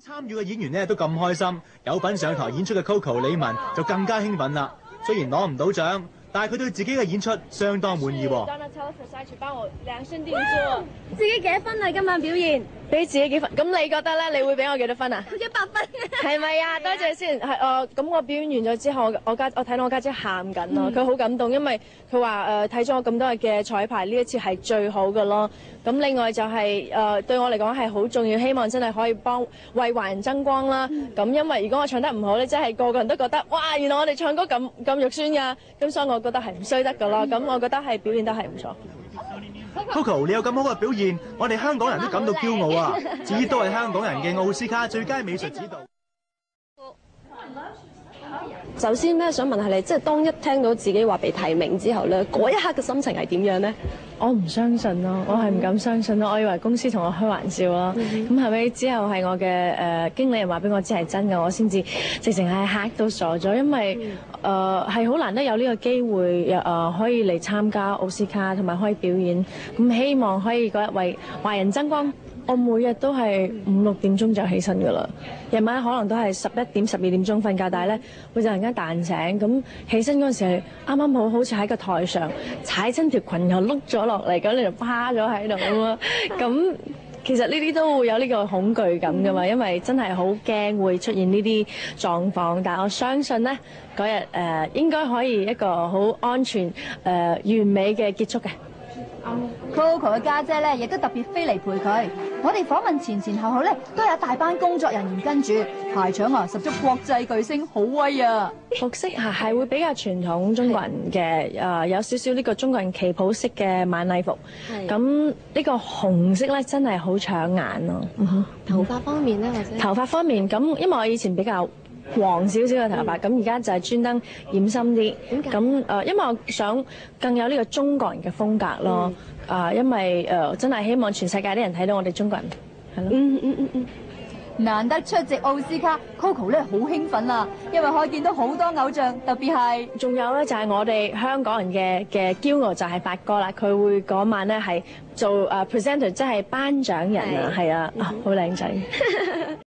參與嘅演員呢都咁開心，有份上台演出嘅 Coco 李玟就更加興奮啦。雖然攞唔到獎，但係佢對自己嘅演出相當滿意喎。幫我量身定做，自己幾多分啊？今晚表現俾自己幾分？咁你覺得咧？你會俾我幾多分啊？ 100分，係咪啊？多謝先。係咁我表演完咗之後，我睇到我家姐喊緊咯，佢好感動，因為佢話睇咗我咁多日嘅彩排，呢一次係最好嘅咯。咁另外就係對我嚟講係好重要，希望真係可以為華人爭光啦。咁因為如果我唱得唔好咧，真係個人都覺得哇，原來我哋唱歌咁肉酸㗎。咁所以我覺得係唔衰得㗎咯。咁我覺得係表現得係唔錯。Coco， 你有咁好嘅表現，我哋香港人都感到驕傲啊！至於都係香港人嘅奧斯卡最佳美術指導。首先咧，想問下你，即係當一聽到自己話被提名之後咧，嗰一刻嘅心情係點樣呢？我唔相信咯，我係唔敢相信咯，我以為公司同我開玩笑咯。咁後尾之後係我嘅經理人話俾我知係真嘅，我先至直情係嚇到傻咗，因為係好難得有呢個機會可以嚟參加奧斯卡同埋可以表演，咁希望可以嗰日為華人爭光。我每日都係5、6點鐘就起身㗎啦，夜晚可能都係11點、12點鐘瞓覺，但係咧會突然間彈醒，咁起身嗰陣時係啱啱好似喺個台上踩親條裙又碌咗落嚟，咁你就趴咗喺度咁啊，咁其實呢啲都會有呢個恐懼感㗎嘛，因為真係好驚會出現呢啲狀況，但係我相信咧嗰日應該可以一個好安全完美嘅結束嘅。Coco 嘅家姐咧，亦都特別飛嚟陪佢。我哋訪問前後後咧，都有大班工作人員跟住排場啊，十足國際巨星，好威啊！服飾係會比較傳統中國人嘅，有少少呢個中國人旗袍式嘅晚禮服。咁呢個紅色咧真係好搶眼咯。頭髮方面咧，或者頭髮方面咁，因為我以前比較黃少少嘅頭髮，咁而家就係專登染深啲。咁因為我想更有呢個中國人嘅風格咯。因為真係希望全世界啲人睇到我哋中國人，係咯。難得出席奧斯卡 ，Coco 咧好興奮啊，因為可以見到好多偶像，特別係仲有咧就係我哋香港人嘅驕傲就係發哥啦，佢會嗰晚咧係做presenter，即係頒獎人啊，係啊，好靚仔。